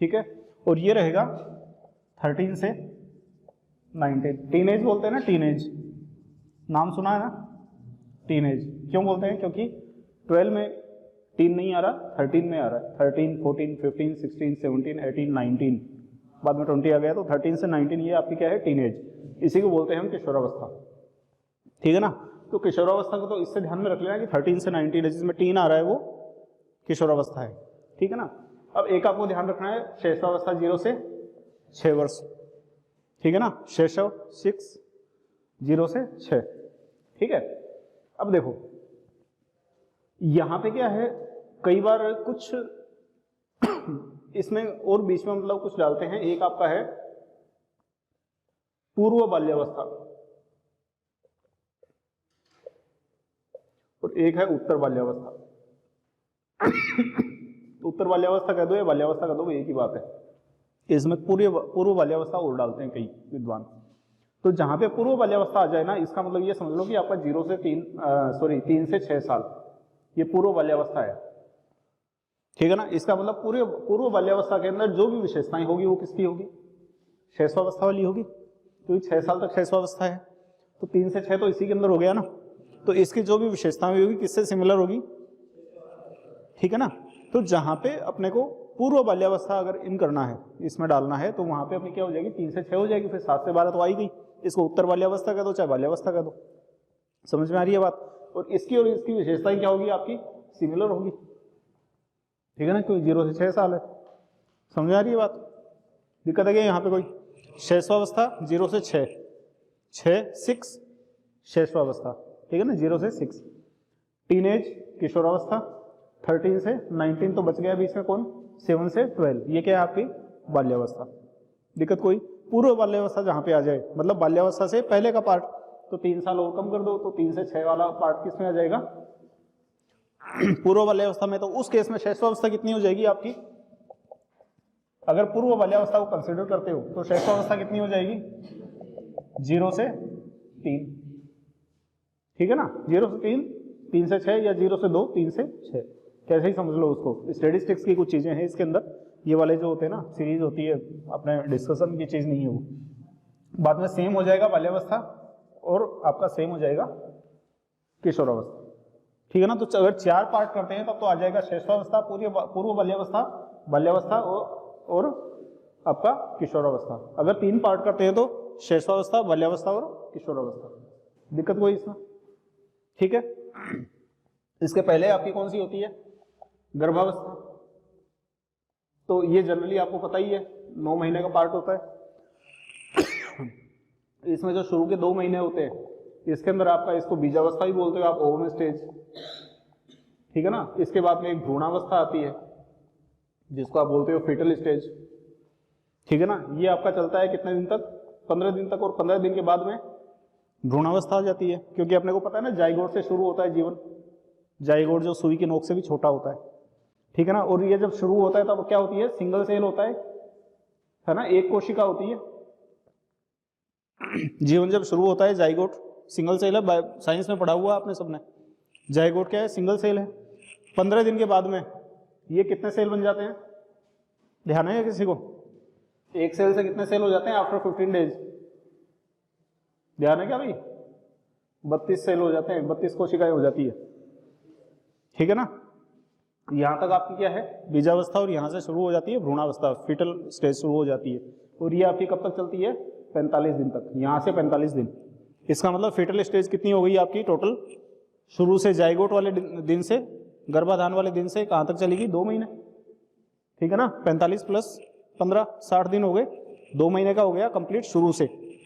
ठीक है, और ये रहेगा 13 से 19। टीनेज बोलते हैं ना, टीनेज नाम सुना है ना? टीनेज क्यों बोलते हैं? क्योंकि 12 में टीन नहीं आ रहा, 13 में आ रहा है। 13, 14, 15, 16, 17, 18, 19 बाद में 20 आ गया, तो 13 से 19 ये आपकी क्या है, टीनेज, इसी को बोलते हैं हम किशोरावस्था, ठीक है ना। तो किशोरावस्था को तो इससे ध्यान में रख लेना कि 13 से 19 जिसमें टीन आ रहा है वो किशोरावस्था है, ठीक है ना। अब एक आपको ध्यान रखना है, शैशवावस्था 0 से 6 वर्ष, ठीक है ना, शैशव 6 0 से 6, ठीक है। अब देखो यहां पे क्या है, कई बार कुछ इसमें और बीच में मतलब कुछ डालते हैं, एक आपका है पूर्व बाल्यावस्था और एक है उत्तर बाल्यावस्था। उत्तर बाल्यावस्था कह दो या बाल्यावस्था कह दो, एक ही बात है। इसमें पूर्व बाल्यावस्था और डालते हैं कई विद्वान। तो जहां पे पूर्व बाल्यावस्था आ जाए ना, इसका मतलब ये समझ लो कि आपका 3 से 6 साल ये पूर्व बाल्यावस्था है, ठीक है ना। इसका मतलब पूर्व बाल्यावस्था के अंदर जो भी विशेषताएं होगी वो किसकी होगी, शैशवावस्था वाली होगी, क्योंकि 6 साल तक शैशवावस्था है, तो 3 से 6 तो इसी के अंदर हो गया ना। तो इसकी जो भी विशेषताएं होगी किससे सिमिलर होगी, ठीक है ना। तो जहां पे अपने को पूर्व बाल्यावस्था अगर इन करना है, इसमें डालना है, तो वहां पे अपनी क्या हो जाएगी, 3 से 6 हो जाएगी, फिर 7 से 12 तो आई गई। इसको उत्तर बाल्यावस्था कह दो चाहे बाल्यावस्था कह दो, समझ में आ रही है बात। और इसकी विशेषताएं क्या होगी आपकी, सिमिलर होगी, ठीक है ना, क्योंकि 0 से 6 साल है, समझ में आ रही है बात। दिक्कत है क्या यहाँ पे कोई, शैशवावस्था 0 से 6 शैशवावस्था, ठीक है ना, 0 से 6। टीनेज किशोरावस्था 13 से 19 तो बच गया बीच में कौन, 7 से 12, ये क्या है आपकी बाल्यावस्था। दिक्कत कोई, पूर्व बाल्यावस्था जहां पे आ जाए, मतलब बाल्यावस्था से पहले का पार्ट, तो 3 साल और कम कर दो, तो 3 से 6 वाला पार्ट किस में आ जाएगा, पूर्व बाल्यावस्था में। तो उस केस में शैशवावस्था कितनी हो जाएगी आपकी, अगर पूर्व बाल्यावस्था को कंसिडर करते हो तो शैशवावस्था कितनी हो जाएगी, 0 से 3, ठीक है ना, 0 से 3, 3 से 6 या 0 से 2, 3 से 6, कैसे ही समझ लो उसको। स्टैटिस्टिक्स की कुछ चीजें हैं इसके अंदर, ये वाले जो होते हैं ना, सीरीज होती है, अपने डिस्कशन की चीज नहीं है वो। बाद में सेम हो जाएगा बाल्यावस्था और आपका सेम हो जाएगा किशोरावस्था, ठीक है ना। तो अगर 4 पार्ट करते हैं तब तो आ जाएगा शैशवावस्था, पूर्व बाल्यावस्था और आपका किशोरावस्था। अगर 3 पार्ट करते हैं तो शैशवावस्था, बाल्यावस्था और किशोरावस्था। दिक्कत कोई इसमें, ठीक है। इसके पहले आपकी कौन सी होती है, गर्भावस्था। तो ये जनरली आपको पता ही है 9 महीने का पार्ट होता है। इसमें जो शुरू के 2 महीने होते हैं, इसके अंदर आपका, इसको बीजावस्था भी बोलते हो आप, ओवम स्टेज, ठीक है ना। इसके बाद में एक भ्रूणावस्था आती है जिसको आप बोलते हो फीटल स्टेज, ठीक है ना। ये आपका चलता है कितने दिन तक, 15 दिन तक, और 15 दिन के बाद में भ्रूणावस्था आ जाती है, क्योंकि अपने को पता है ना जाइगोट से शुरू होता है जीवन, जाइगोट जो सुई की नोक से भी छोटा होता है, ठीक है ना। और ये जब शुरू होता है तब क्या होती है, सिंगल सेल होता है ना, एक कोशिका होती है। जीवन जब शुरू होता है जाइगोट सिंगल सेल है, साइंस में पढ़ा हुआ आपने सबने, जाइगोट क्या है, सिंगल सेल है। 15 दिन के बाद में ये कितने सेल बन जाते हैं, ध्यान है किसी को, एक सेल से कितने सेल हो जाते हैं आफ्टर 15 डेज, ध्यान है क्या भाई, 32 सेल हो जाते हैं, 32 कोशिकाएं हो जाती है, ठीक है ना। यहां तक आपकी क्या है बीजावस्था, और यहां से शुरू हो जाती है भ्रूणावस्था, फीटल स्टेज शुरू हो जाती है, और ये आपकी कब तक चलती है, 45 दिन तक, यहां से 45 दिन। इसका मतलब फीटल स्टेज कितनी हो गई आपकी टोटल, शुरू से जाइगोट वाले दिन से, गर्भाधान वाले दिन से कहां तक चलेगी, 2 महीने, ठीक है ना। 45 प्लस 15 60 दिन हो गए, 2 महीने का हो गया कंप्लीट शुरू से।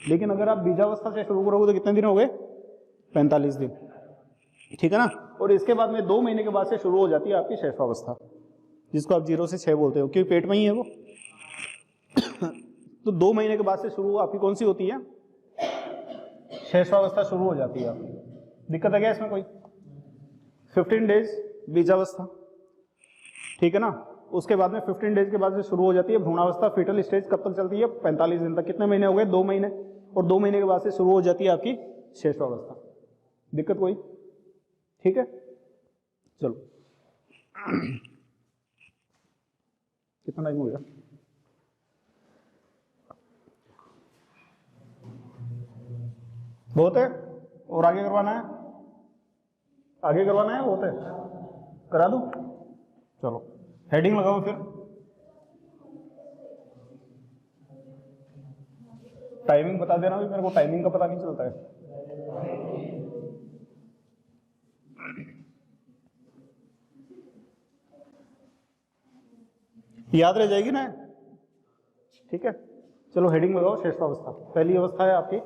लेकिन अगर आप बीजावस्था से शुरू करोगे तो कितने दिन हो गए, 45 दिन, ठीक है ना। और इसके बाद में 2 महीने के बाद से शुरू हो जाती है आपकी शैशवावस्था, जिसको आप 0 से 6 बोलते हो, क्योंकि पेट में ही है वो। तो 2 महीने के बाद से शुरू आपकी कौन सी होती है, शैशवावस्था शुरू हो जाती है आपकी। दिक्कत है क्या इसमें कोई, 15 डेज बीजावस्था, ठीक है ना। उसके बाद में 15 डेज के बाद से शुरू हो जाती है भ्रूणावस्था, फीटल स्टेज कब तक चलती है, 45 दिन तक। कितने महीने हो गए, 2 महीने, और 2 महीने के बाद से शुरू हो जाती है आपकी शैशवावस्था। दिक्कत कोई, ठीक है। चलो कितना टाइम हो गया, बहुत है, और आगे करवाना है, आगे करवाना है, बहुत है, करा दूं, चलो हेडिंग लगाओ फिर। टाइमिंग बता देना भी, मेरे को टाइमिंग का पता नहीं चलता है। याद रह जाएगी ना, ठीक है। चलो हेडिंग लगाओ, शेषावस्था। पहली अवस्था है आपकी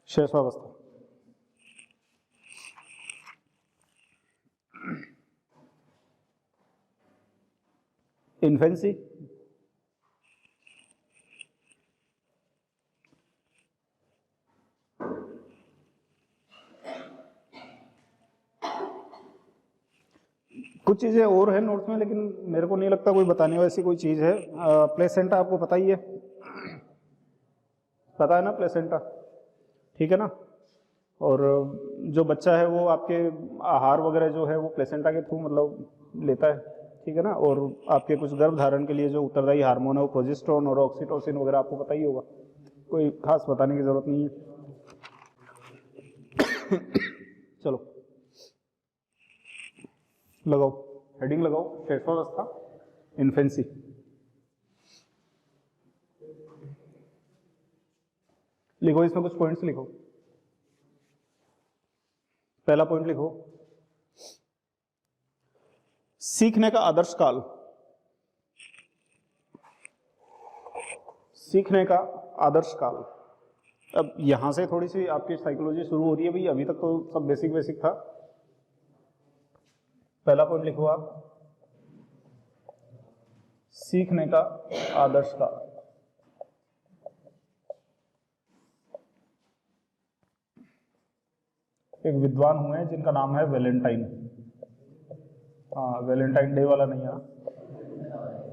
शेषावस्था। इन्फेंसी, कुछ चीजें और है नोट्स में, लेकिन मेरे को नहीं लगता कोई बताने वैसी कोई चीज है। प्लेसेंटा आपको पता ही है, पता है ना प्लेसेंटा, ठीक है ना। और जो बच्चा है वो आपके आहार वगैरह जो है वो प्लेसेंटा के थ्रू मतलब लेता है, ठीक है ना। और आपके कुछ गर्भ धारण के लिए जो उत्तरदायी हार्मोन है वो प्रोजेस्टेरोन और ऑक्सीटोसिन वगैरह आपको पता ही होगा, कोई खास बताने की जरूरत नहीं है। चलो लगाओ हेडिंग लगाओ, शेषावस्था, इन्फेंसी। लिखो इसमें कुछ पॉइंट्स लिखो। पहला पॉइंट लिखो, सीखने का आदर्श काल। सीखने का आदर्श काल। अब यहां से थोड़ी सी आपकी साइकोलॉजी शुरू हो रही है भाई, अभी तक तो सब बेसिक बेसिक था। पहला पॉइंट लिखो आप, सीखने का आदर्श काल। एक विद्वान हुए हैं जिनका नाम है वैलेंटाइन। हाँ, वैलेंटाइन डे वाला नहीं है,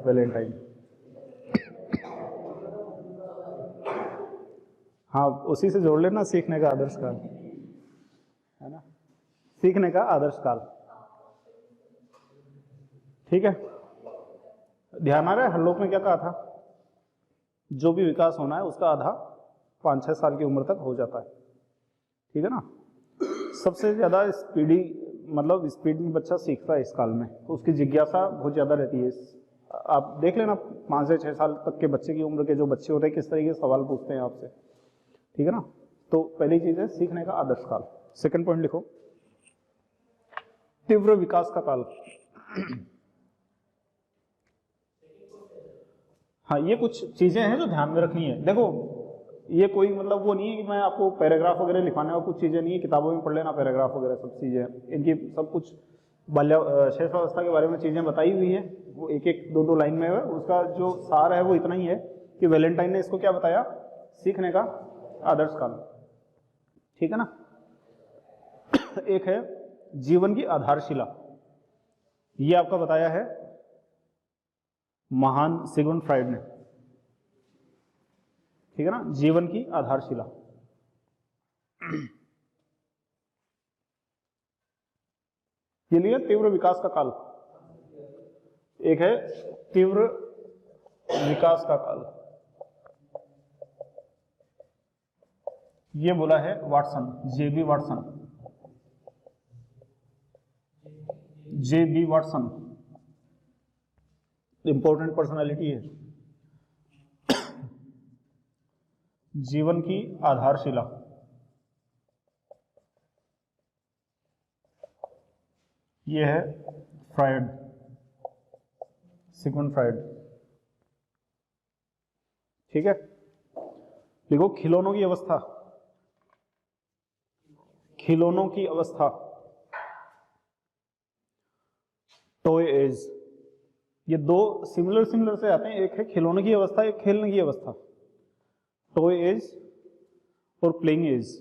वैलेंटाइन। हाँ, उसी से जोड़ लेना, सीखने का आदर्श काल, है ना। सीखने का आदर्श काल, ठीक है। ध्यान आ रहा है हरलोक में क्या कहा था, जो भी विकास होना है उसका आधा 5-6 साल की उम्र तक हो जाता है, ठीक है ना। सबसे ज्यादा स्पीडी मतलब स्पीड में बच्चा सीखता है इस काल में, तो उसकी जिज्ञासा बहुत ज्यादा रहती है। आप देख लेना 5 से 6 साल तक के बच्चे की उम्र के जो बच्चे होते हैं किस तरीके से सवाल पूछते हैं आपसे, ठीक है ना। तो पहली चीज है सीखने का आदर्श काल। सेकंड पॉइंट लिखो, तीव्र विकास का काल। हाँ, ये कुछ चीजें हैं जो ध्यान में रखनी है। देखो ये कोई मतलब वो नहीं है कि मैं आपको पैराग्राफ वगैरह लिखवाने वाला, कुछ चीजें नहीं है, किताबों में पढ़ लेना पैराग्राफ वगैरह सब चीजें, इनकी सब कुछ शेषावस्था के बारे में चीजें बताई हुई है, वो एक एक दो दो लाइन में है। उसका जो सार है वो इतना ही है कि वैलेंटाइन ने इसको क्या बताया, सीखने का आदर्श काल, ठीक है ना। एक है जीवन की आधारशिला, ये आपका बताया है महान सिगमुंड फ्राइड ने, ठीक है ना। जीवन की आधारशिला, ये लिए तीव्र विकास का काल। एक है तीव्र विकास का काल, ये बोला है वाटसन, जेबी वाटसन, जेबी वाटसन, इंपॉर्टेंट पर्सनालिटी है। जीवन की आधारशिला, ये है फ्रायड, सिगमुंड फ्रायड, ठीक है। देखो खिलौनों की अवस्था, खिलौनों की अवस्था, टॉय एज, ये दो सिमिलर सिमिलर से आते हैं, एक है खिलौने की अवस्था, एक खेलने की अवस्था। टॉय एज और प्लेइंग एज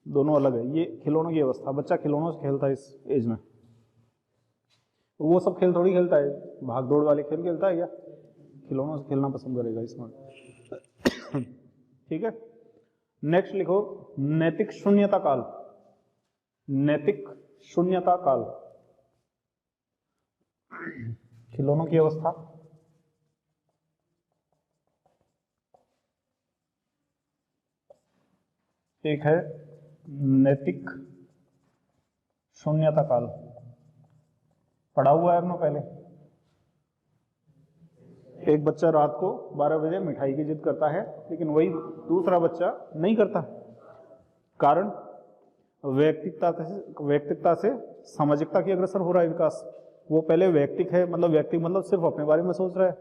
दोनों अलग है। ये खिलौनों की अवस्था, बच्चा खिलौनों से खेलता है इस एज में। वो सब खेल थोड़ी खेलता है, भाग दौड़ वाले खेल खेलता है क्या, खिलौनों से खेलना पसंद करेगा इसमें, ठीक है। नेक्स्ट लिखो नैतिक शून्यता काल, नैतिक शून्यता काल, खिलौनों की अवस्था, एक है नैतिक शून्यता काल। पढ़ा हुआ है अपना पहले। एक बच्चा रात को 12 बजे मिठाई की जिद करता है, लेकिन वही दूसरा बच्चा नहीं करता। कारण वैयक्तिकता से सामाजिकता की अग्रसर हो रहा है विकास। वो पहले वैयक्तिक है, मतलब व्यक्ति मतलब सिर्फ अपने बारे में सोच रहा है,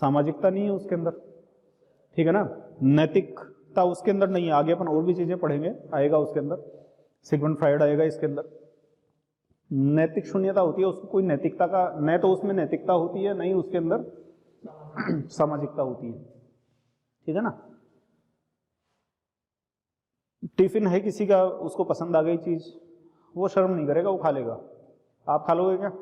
सामाजिकता नहीं है उसके अंदर, ठीक है ना। नैतिकता उसके अंदर नहीं है। आगे अपन और भी चीजें पढ़ेंगे, आएगा उसके अंदर, सिगमंड फ्रायड आएगा इसके अंदर। नैतिक शून्यता होती है, उसको कोई नैतिकता का, न तो उसमें नैतिकता होती है, नहीं उसके अंदर सामाजिकता होती है, ठीक है ना। टिफिन है किसी का, उसको पसंद आ गई चीज, वो शर्म नहीं करेगा, वो खा लेगा। आप खा लोगे क्या?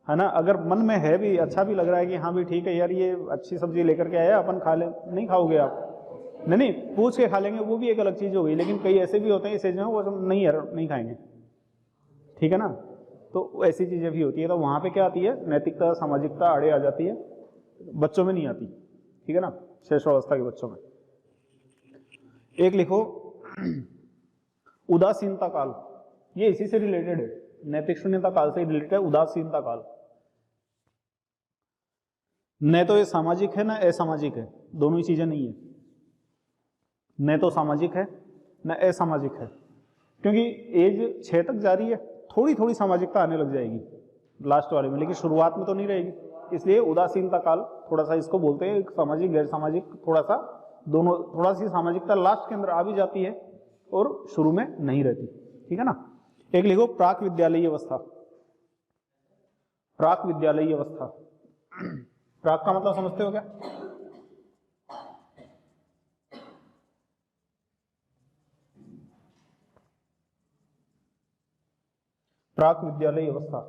है ना। अगर मन में है भी, अच्छा भी लग रहा है कि हाँ भी ठीक है यार, ये अच्छी सब्जी लेकर के आया, अपन खा ले, नहीं खाओगे आप? नहीं, पूछ के खा लेंगे, वो भी एक अलग चीज हो गई। लेकिन कई ऐसे भी होते हैं इस एज में, वो नहीं यार नहीं खाएंगे, ठीक है ना। तो ऐसी चीजें भी होती है। तो वहां पे क्या आती है? नैतिकता, सामाजिकता आड़े आ जाती है, बच्चों में नहीं आती, ठीक है ना, शैशवावस्था के बच्चों में। एक लिखो उदासीनता काल, ये इसी से रिलेटेड है, नैतिक शून्यता काल से रिलेटेड है उदासीनता काल। न तो ये सामाजिक है, न असामाजिक है, दोनों ही चीजें नहीं है। न तो सामाजिक है, न असामाजिक है, क्योंकि एज 6 तक जारी है, थोड़ी थोड़ी सामाजिकता आने लग जाएगी लास्ट वाले में, लेकिन शुरुआत में तो नहीं रहेगी। इसलिए उदासीनता काल थोड़ा सा इसको बोलते हैं, सामाजिक गैर सामाजिक, थोड़ा सा दोनों, थोड़ा सी सामाजिकता लास्ट के अंदर आ भी जाती है और शुरू में नहीं रहती, ठीक है ना। एक लिखो प्राक विद्यालयी अवस्था। प्राक विद्यालयी अवस्था, प्राक का मतलब समझते हो क्या? प्राक विद्यालयी अवस्था,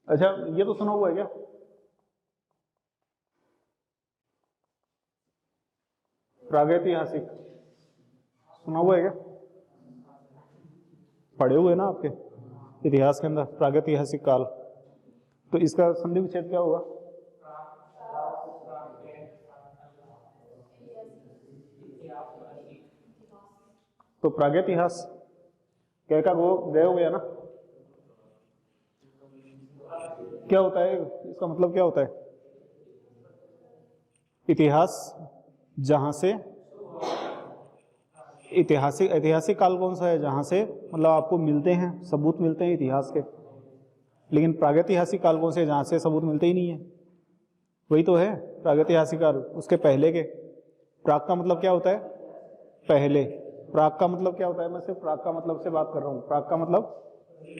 अच्छा ये तो सुना हुआ है क्या? प्रागैतिहासिक सुना हुआ है क्या? पढ़े हुए ना आपके इतिहास के अंदर प्रागैतिहासिक काल। तो इसका संधि विच्छेद क्या होगा? तो प्रागैतिहास कह का वो गए हो गया ना। क्या होता है इसका मतलब? क्या होता है? इतिहास जहां से, ऐतिहासिक काल कौन सा है? जहां से मतलब आपको मिलते हैं, सबूत मिलते हैं इतिहास के। लेकिन प्रागैतिहासिक काल कौन से है? जहां से सबूत मिलते ही नहीं है, वही तो है प्रागैतिहासिक काल। उसके पहले के, प्राग का मतलब क्या होता है? पहले। प्राग का मतलब क्या होता है? मैं सिर्फ प्राग का मतलब से बात कर रहा हूं। प्राग का मतलब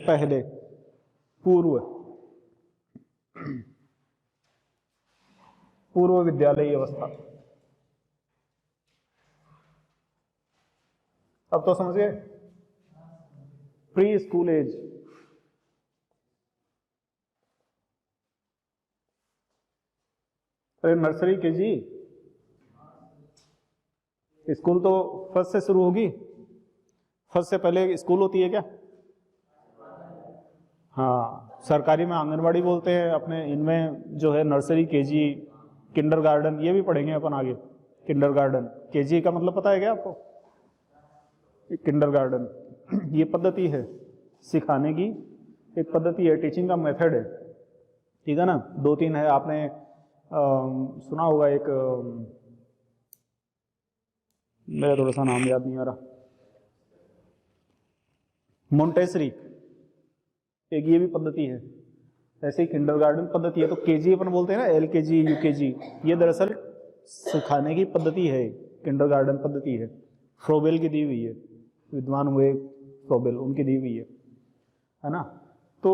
पहले, पूर्व, पूर्व विद्यालयी अवस्था। अब तो समझ गए? प्री स्कूल एज, अरे नर्सरी केजी, स्कूल तो फर्स्ट से शुरू होगी। फर्स्ट से पहले स्कूल होती है क्या? हाँ, सरकारी में आंगनवाड़ी बोलते हैं अपने, इनमें जो है नर्सरी, केजी, किंडरगार्टन, ये भी पढ़ेंगे अपन आगे। किंडरगार्टन, केजी का मतलब पता है क्या आपको? किंडरगार्टन ये पद्धति है सिखाने की, एक पद्धति है, टीचिंग का मेथड है, ठीक है ना। 2-3 है, आपने सुना होगा एक, मेरा थोड़ा सा नाम याद नहीं आ रहा, मोंटेसरी, एक ये भी पद्धति है। ऐसे ही किंडरगार्टन पद्धति है। तो केजी अपन बोलते हैं ना, LKG, UKG, ये दरअसल सिखाने की पद्धति है, किंडरगार्टन पद्धति है। फ्रोबेल की दी हुई है, विद्वान हुए फ्रोबेल, उनकी दी हुई है ना। तो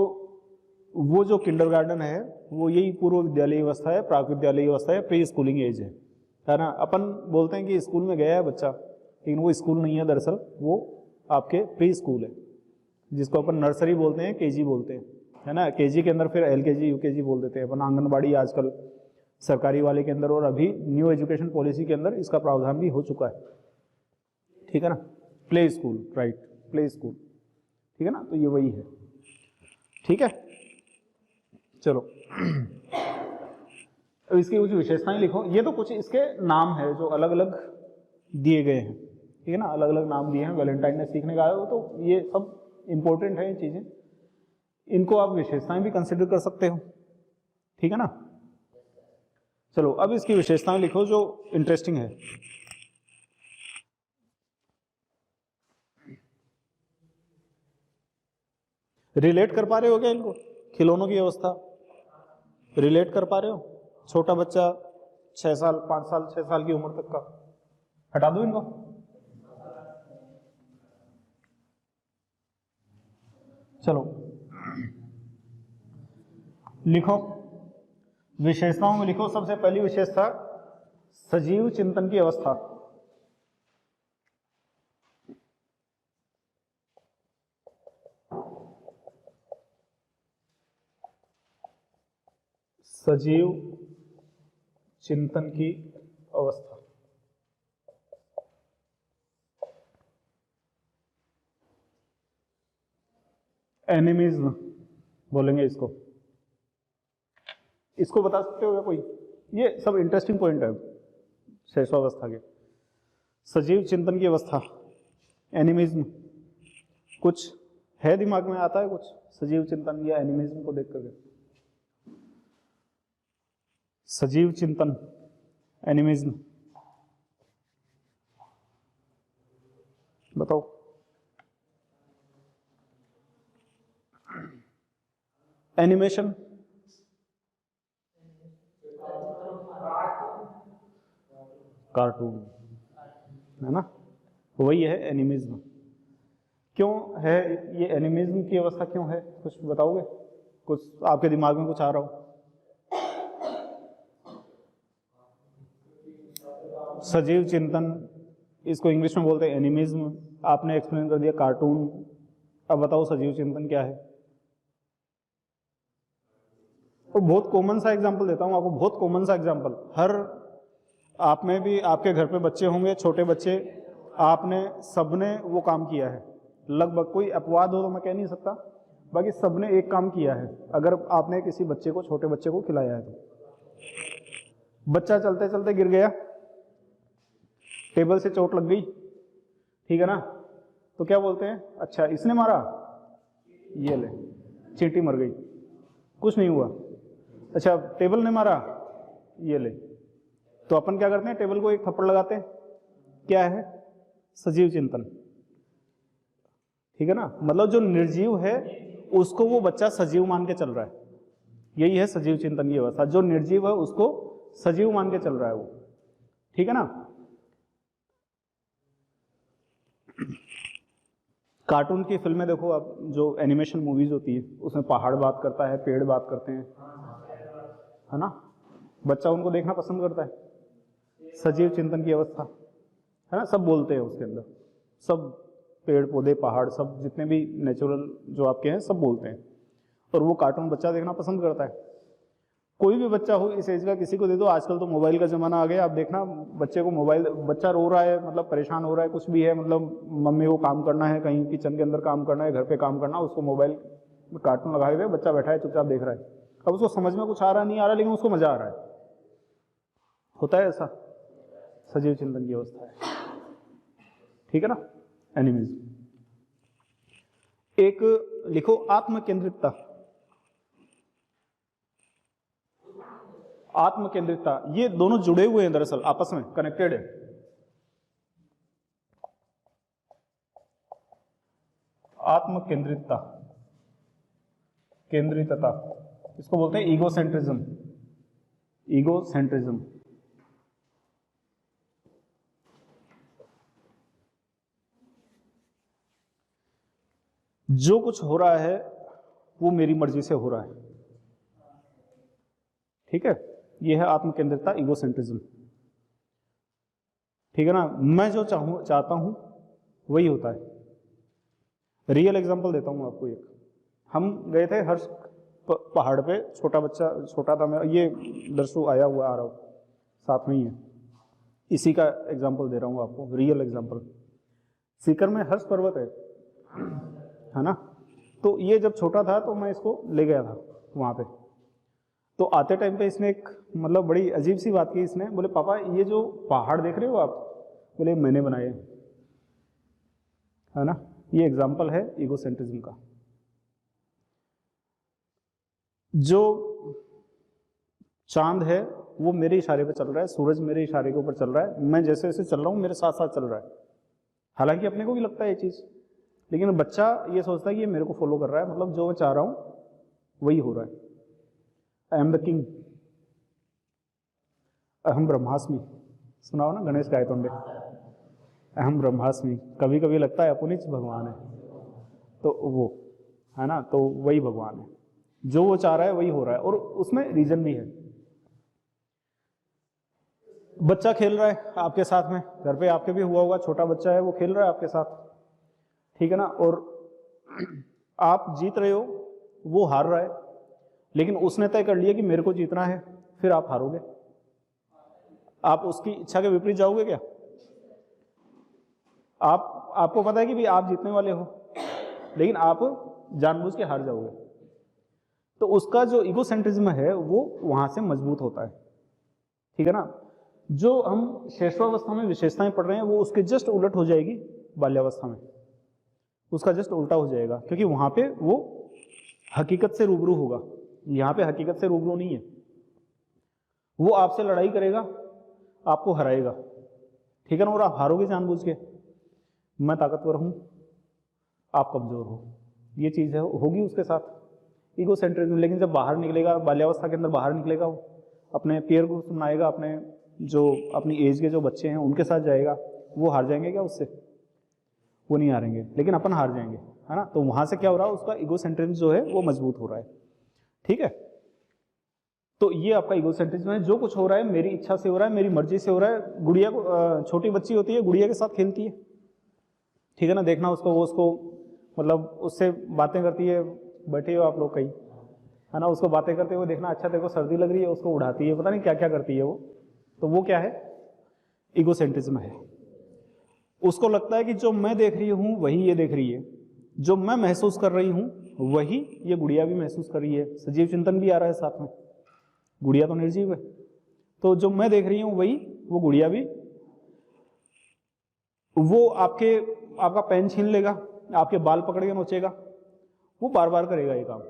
वो जो किंडरगार्टन है वो यही पूर्व विद्यालयी अवस्था है, प्राक विद्यालयी अवस्था है, प्री स्कूलिंग एज है ना। अपन बोलते हैं कि स्कूल में गया है बच्चा, लेकिन वो स्कूल नहीं है, दरअसल वो आपके प्री स्कूल है, जिसको अपन नर्सरी बोलते हैं, केजी बोलते हैं, है ना। केजी के अंदर फिर LKG, UKG बोल देते हैं अपन। आंगनबाड़ी आजकल सरकारी वाले के अंदर, और अभी न्यू एजुकेशन पॉलिसी के अंदर इसका प्रावधान भी हो चुका है, ठीक है ना। Play school, right, play school, ठीक है ना। तो ये वही है, ठीक है। चलो अब इसकी कुछ विशेषताएं लिखो। ये तो कुछ इसके नाम है जो अलग अलग दिए गए हैं, ठीक है ना, अलग अलग नाम दिए हैं, वैलेंटाइन ने सीखने का आया हो, तो ये सब इंपॉर्टेंट है ये चीज़ें, इनको आप विशेषताएं भी कंसिडर कर सकते हो, ठीक है ना। चलो अब इसकी विशेषताएं लिखो जो इंटरेस्टिंग है। रिलेट कर पा रहे हो क्या इनको, खिलौनों की अवस्था रिलेट कर पा रहे हो? छोटा बच्चा 6 साल 5 साल 6 साल की उम्र तक का, हटा दो इनको। चलो लिखो, विशेषताओं में लिखो। सबसे पहली विशेषता सजीव चिंतन की अवस्था। सजीव चिंतन की अवस्था। एनिमिज्म बोलेंगे इसको, इसको बता सकते हो क्या कोई? ये सब इंटरेस्टिंग पॉइंट है शैशवावस्था के। सजीव चिंतन की अवस्था, एनिमिज्म, कुछ है दिमाग में आता है कुछ सजीव चिंतन या एनिमिज्म को देख करके? सजीव चिंतन, एनिमिज्म, बताओ। एनिमेशन, कार्टून, है ना, वही है एनिमिज्म। क्यों है ये एनिमिज्म की अवस्था, क्यों है, कुछ बताओगे? कुछ आपके दिमाग में कुछ आ रहा हो? सजीव चिंतन, इसको इंग्लिश में बोलते हैं एनिमिज्म, आपने एक्सप्लेन कर दिया कार्टून। अब बताओ सजीव चिंतन क्या है? तो बहुत कॉमन सा एग्जांपल देता हूं आपको, बहुत कॉमन सा एग्जांपल। हर आप में भी, आपके घर पे बच्चे होंगे, छोटे बच्चे, आपने सबने वो काम किया है लगभग, कोई अपवाद हो तो मैं कह नहीं सकता, बाकी सबने एक काम किया है। अगर आपने किसी बच्चे को, छोटे बच्चे को खिलाया है तो बच्चा चलते चलते गिर गया, टेबल से चोट लग गई, ठीक है ना, तो क्या बोलते हैं? अच्छा इसने मारा, ये ले, चींटी मर गई, कुछ नहीं हुआ। अच्छा टेबल ने मारा, ये ले, तो अपन क्या करते हैं? टेबल को एक थप्पड़ लगाते हैं। क्या है? सजीव चिंतन, ठीक है ना। मतलब जो निर्जीव है उसको वो बच्चा सजीव मान के चल रहा है, यही है सजीव चिंतन की अवस्था। जो निर्जीव है उसको सजीव मान के चल रहा है वो, ठीक है ना। कार्टून की फिल्में देखो आप, जो एनिमेशन मूवीज होती है उसमें पहाड़ बात करता है, पेड़ बात करते हैं, है ना, बच्चा उनको देखना पसंद करता है। सजीव चिंतन की अवस्था है ना, सब बोलते हैं उसके अंदर, सब पेड़ पौधे पहाड़ सब जितने भी नेचुरल जो आपके हैं सब बोलते हैं, और वो कार्टून बच्चा देखना पसंद करता है। कोई भी बच्चा हो इस एज का, किसी को दे दो, आजकल तो मोबाइल का जमाना आ गया, आप देखना बच्चे को मोबाइल, बच्चा रो रहा है मतलब परेशान हो रहा है, कुछ भी है, मतलब मम्मी को काम करना है, कहीं किचन के अंदर काम करना है, घर पे काम करना, उसको मोबाइल में कार्टून लगा के दे, बच्चा बैठा है चुपचाप देख रहा है। अब उसको समझ में कुछ आ रहा नहीं आ रहा, लेकिन उसको मजा आ रहा है। होता है ऐसा, सजीव चिंतन की अवस्था है, ठीक है ना, एनिमिज्म। एक लिखो आत्म केंद्रितता। आत्म केंद्रितता, ये दोनों जुड़े हुए हैं, दरअसल आपस में कनेक्टेड है। आत्म केंद्रितता, केंद्रितता, इसको बोलते हैं ईगोसेंट्रिज्म। ईगोसेंट्रिज्म, जो कुछ हो रहा है वो मेरी मर्जी से हो रहा है, ठीक है, यह है आत्म केंद्रितता, ईगोसेंट्रिज्म, ठीक है ना। मैं जो चाहता हूं वही होता है। रियल एग्जांपल देता हूं आपको एक, हम गए थे हर्ष पहाड़ पे, छोटा बच्चा, छोटा था मैं, ये दर्शु आया हुआ आ रहा हूं, साथ में ही है, इसी का एग्जांपल दे रहा हूं आपको, रियल एग्जांपल। सीकर में हर्ष पर्वत है ना, तो ये जब छोटा था तो मैं इसको ले गया था वहां पे, तो आते टाइम पे इसने एक मतलब बड़ी अजीब सी बात की, इसने बोले पापा ये जो पहाड़ देख रहे हो आप, बोले मैंने बनाए। है ना। ये एग्जाम्पल है ईगोसेंट्रिज्म का। जो चांद है वो मेरे इशारे पे चल रहा है, सूरज मेरे इशारे के ऊपर चल रहा है, मैं जैसे जैसे चल रहा हूँ मेरे साथ साथ चल रहा है। हालांकि अपने को भी लगता है ये चीज़, लेकिन बच्चा ये सोचता है कि ये मेरे को फॉलो कर रहा है, मतलब जो मैं चाह रहा हूँ वही हो रहा है। आई एम द किंग, अहम ब्रह्मास्मि, सुना हो ना गणेश गायतोंडे, अहम ब्रह्मास्मि। कभी कभी लगता है अपन ही भगवान है, तो वो है ना, तो वही भगवान है, जो वो चाह रहा है वही हो रहा है, और उसमें रीजन भी है। बच्चा खेल रहा है आपके साथ में, घर पे आपके भी हुआ होगा, छोटा बच्चा है वो खेल रहा है आपके साथ, ठीक है ना, और आप जीत रहे हो, वो हार रहा है, लेकिन उसने तय कर लिया कि मेरे को जीतना है, फिर आप हारोगे। आप उसकी इच्छा के विपरीत जाओगे क्या? आपको पता है कि भाई आप जीतने वाले हो, लेकिन आप जानबूझ के हार जाओगे। तो उसका जो ईगोसेंट्रिज्म है वो वहां से मजबूत होता है, ठीक है ना। जो हम श्रेष्ठावस्था में विशेषताएं पढ़ रहे हैं वो उसके जस्ट उलट हो जाएगी बाल्यावस्था में, उसका जस्ट उल्टा हो जाएगा, क्योंकि वहां पे वो हकीकत से रूबरू होगा, यहाँ पे हकीकत से रूबरू नहीं है। वो आपसे लड़ाई करेगा, आपको हराएगा, ठीक है ना, और आप हारोगे जानबूझ के। मैं ताकतवर हूं, आप कमजोर हो, ये चीज है होगी उसके साथ ईगोसेंट्रिज्म। लेकिन जब बाहर निकलेगा, बाल्यावस्था के अंदर बाहर निकलेगा, वो अपने पीयर ग्रुप बनाएगा, अपने जो अपनी एज के जो बच्चे हैं उनके साथ जाएगा, वो हार जाएंगे क्या उससे? वो नहीं हारेंगे, लेकिन अपन हार जाएंगे, है ना। तो वहां से क्या हो रहा है, उसका ईगोसेंट्रिज्म जो है वो मजबूत हो रहा है, ठीक है। तो ये आपका ईगोसेंट्रिज्म है, जो कुछ हो रहा है मेरी इच्छा से हो रहा है, मेरी मर्जी से हो रहा है। गुड़िया को, छोटी बच्ची होती है, गुड़िया के साथ खेलती है, ठीक है ना, देखना उसको, वो उसको मतलब उससे बातें करती है, बैठे हो आप लोग कहीं, है ना, उसको बातें करते हुए देखना, अच्छा देखो सर्दी लग रही है, उसको उड़ाती है, पता नहीं क्या क्या करती है वो। तो वो क्या है? ईगोसेंट्रिज्म है। उसको लगता है कि जो मैं देख रही हूं वही ये देख रही है, जो मैं महसूस कर रही हूं वही ये गुड़िया भी महसूस कर रही है। सजीव चिंतन भी आ रहा है साथ में, गुड़िया तो निर्जीव है, तो जो मैं देख रही हूं वही वो गुड़िया भी। वो आपका पेन छीन लेगा, आपके बाल पकड़ के नोचेगा, वो बार बार करेगा ये काम।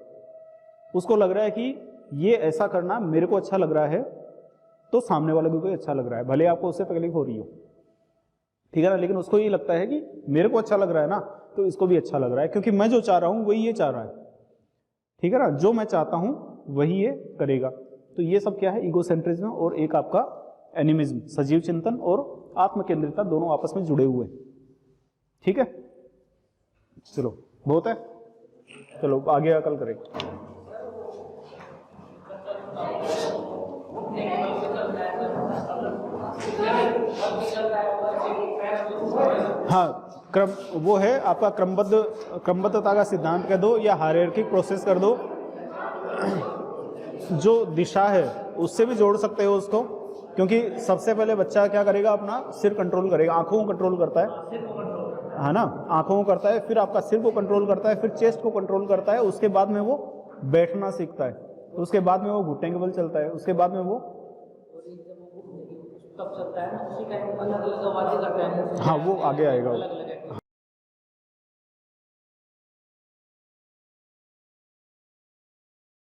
उसको लग रहा है कि ये ऐसा करना मेरे को अच्छा लग रहा है, तो सामने वाले को भी अच्छा लग रहा है, भले आपको उससे तकलीफ हो रही हो, ठीक है ना, लेकिन उसको ये लगता है कि मेरे को अच्छा लग रहा है ना, तो इसको भी अच्छा लग रहा है, क्योंकि मैं जो चाह रहा हूं वही ये चाह रहा है, ठीक है ना, जो मैं चाहता हूं वही ये करेगा। तो ये सब क्या है? ईगोसेंट्रिज्म और एक आपका एनिमिज्म, सजीव चिंतन और आत्मकेंद्रिता, दोनों आपस में जुड़े हुए, ठीक है। चलो बहुत है, चलो आगे कल करेंगे। हाँ, क्रम वो है आपका क्रमबद्धता का सिद्धांत कह दो या हायरार्किक प्रोसेस कर दो। जो दिशा है उससे भी जोड़ सकते हो उसको, क्योंकि सबसे पहले बच्चा क्या करेगा? अपना सिर कंट्रोल करेगा, आंखों को कंट्रोल करता है ना, आंखों को करता है, फिर आपका सिर को कंट्रोल करता है, फिर चेस्ट को कंट्रोल करता है, उसके बाद में वो बैठना सीखता है, उसके बाद में वो घुटने के बल चलता है, उसके बाद में वो हाँ वो आगे आएगा।